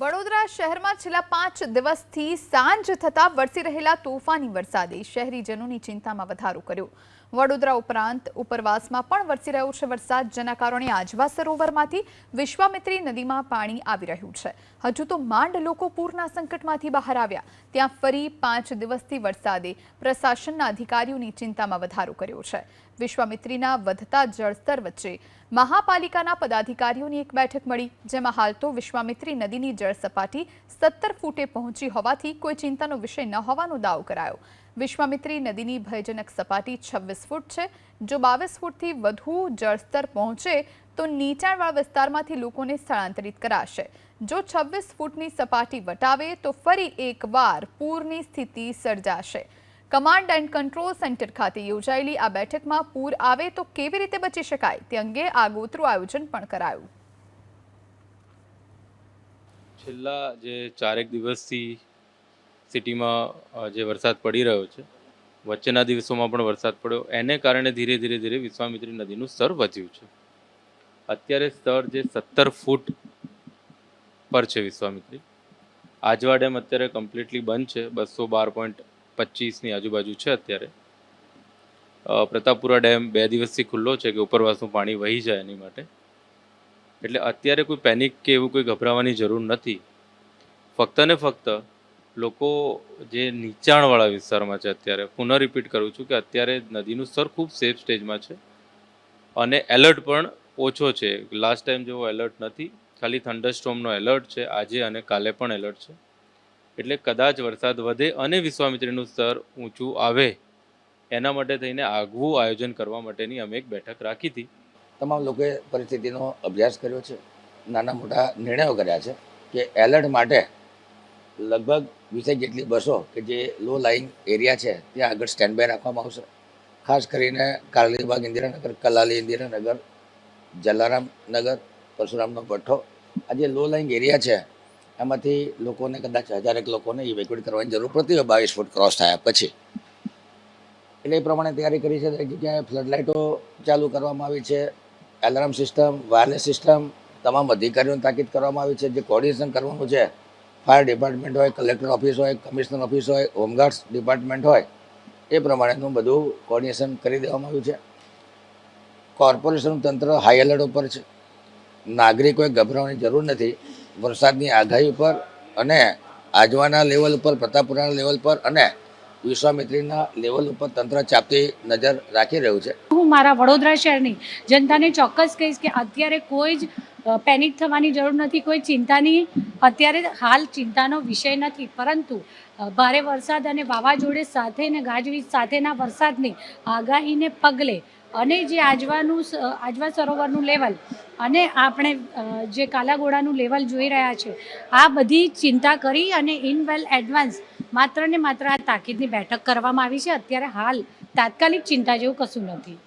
વડોદરા શહેરમાં છેલ્લા 5 દિવસથી સાંજ થતા વરસી રહેલા તોફાની વરસાદે શહેરીજનોની ચિંતામાં વધારો કર્યો। વડોદરા ઉપરાંત ઉપરવાસમાં પણ વરસી રહ્યો છે વરસાદ, જેના કારણે આજવા સરોવરમાંથી વિશ્વામિત્રી નદીમાં પાણી આવી રહ્યું છે। હજુ તો માંડ લોકો પૂરના સંકટમાંથી બહાર આવ્યા, ત્યાં ફરી 5 દિવસથી વરસાદે પ્રશાસનના અધિકારીઓની ચિંતામાં વધારો કર્યો છે। વિશ્વામિત્રીના વધતા જળસ્તર વચ્ચે મહાપાલિકાના પદાધિકારીઓની એક બેઠક મળી, જેમાં હાલ તો વિશ્વામિત્રી નદીની જળ સપાટી 17 ફૂટે પહોંચી હોવાથી કોઈ ચિંતાનો વિષય ન હોવાનો દાવો કરાયો। વિશ્વામિત્રી નદીની ભયજનક સપાટી 26 ફૂટ છે। જો 22 ફૂટથી વધુ જળસ્તર પહોંચે તો નીચાણવાળા વિસ્તારમાંથી લોકોને સ્થળાંતરિત કરાશે। જો 26 ફૂટની સપાટી વટાવે તો ફરી એકવાર પૂરની સ્થિતિ સર્જાશે। કમાન્ડ એન્ડ કંટ્રોલ સેન્ટર ખાતે યોજાયેલી આ બેઠકમાં પૂર આવે તો કેવી રીતે બચી શકાય તે અંગે આગોતરું આયોજન પણ કરાયું। છેલ્લા જે 4 દિવસથી સિટીમાં જે વરસાદ પડી રહ્યો છે, વચ્ચેના દિવસોમાં પણ વરસાદ પડ્યો, એને કારણે ધીરે ધીરે વિશ્વામિત્રી નદીનું સ્તર વધ્યું છે। અત્યારે સ્તર જે 17 ફૂટ પર છે વિશ્વામિત્રી। આજવા ડેમ અત્યારે કમ્પ્લીટલી બંધ છે, 212.25ની આજુબાજુ છે અત્યારે। પ્રતાપપુરા ડેમ 2 દિવસથી ખુલ્લો છે કે ઉપરવાસનું પાણી વહી જાય એની માટે, એટલે અત્યારે કોઈ પેનિક કે એવું કોઈ ગભરાવાની જરૂર નથી। ફક્ત ને ફક્ત લોકો જે નીચાણવાળા વિસ્તારમાં છે, અત્યારે પુનઃ રિપીટ કરું છું કે અત્યારે નદીનું સ્તર ખૂબ સેફ સ્ટેજમાં છે અને એલર્ટ પણ ઓછો છે। લાસ્ટ ટાઈમ જેવો એલર્ટ નથી, ખાલી થંડરસ્ટોર્મનો એલર્ટ છે આજે અને કાલે પણ એલર્ટ છે। એટલે કદાચ વરસાદ વધે અને વિશ્વામિત્રીનું સ્તર ઊંચું આવે એના માટે થઈને આગવું આયોજન કરવા માટેની અમે એક બેઠક રાખી હતી। તમામ લોકોએ પરિસ્થિતિનો અભ્યાસ કર્યો છે, નાના મોટા નિર્ણયો કર્યા છે કે એલર્ટ માટે લગભગ 20 જેટલી બસો કે જે લો લાઇંગ એરિયા છે ત્યાં આગળ સ્ટેન્ડ બાય રાખવામાં આવશે। ખાસ કરીને કારેલીબાગ ઇન્દિરાનગર, કલાલી ઇન્દિરાનગર, જલારામ નગર, પરશુરામનો ભઠ્ઠો, આ જે લો લાઇંગ એરિયા છે એમાંથી લોકોને કદાચ 1000 લોકોને ઇવેક્યુએટ કરવાની જરૂર પડતી હોય 22 ફૂટ ક્રોસ થયા પછી। એટલે એ પ્રમાણે તૈયારી કરી છે। દરેક જગ્યાએ ફ્લડ લાઇટો ચાલુ કરવામાં આવી છે, એલાર્મ સિસ્ટમ, વાયરલેસ સિસ્ટમ, તમામ અધિકારીઓને તાકીદ કરવામાં આવી છે। જે કોર્ડિનેશન કરવાનું છે, ફાયર ડિપાર્ટમેન્ટ હોય, કલેક્ટર ઓફિસ હોય, કમિશનર ઓફિસ હોય, હોમગાર્ડ્સ ડિપાર્ટમેન્ટ હોય, એ પ્રમાણેનું બધું કોર્ડિનેશન કરી દેવામાં આવ્યું છે। કોર્પોરેશનનું તંત્ર હાઈ એલર્ટ ઉપર છે, નાગરિકોએ ગભરાવાની જરૂર નથી। વરસાદની આગાહી ઉપર અને આજવાના લેવલ ઉપર, પ્રતાપપુરાના લેવલ પર અને વિશ્વામિત્રીના લેવલ ઉપર તંત્ર ચાપતી નજર રાખી રહ્યું છે। હું મારા વડોદરા શહેરની જનતાને ચોક્કસ કહીશ કે અત્યારે કોઈ જ પેનિક થવાની જરૂર નથી, કોઈ ચિંતાની અત્યારે હાલ ચિંતાનો વિષય નથી, પરંતુ ભારે વરસાદ અને વાવાઝોડે સાથે ને ગાજવીજ સાથેના વરસાદની આગાહીને પગલે અને જે આજવા સરોવરનું લેવલ અને આપણે જે કાલાઘોડાનું લેવલ જોઈ રહ્યા છે, આ બધી ચિંતા કરી અને ઇન વેલ એડવાન્સ માત્ર ને માત્ર આ તાકીદની બેઠક કરવામાં આવી છે। અત્યારે હાલ તાત્કાલિક ચિંતા જેવું કશું નથી।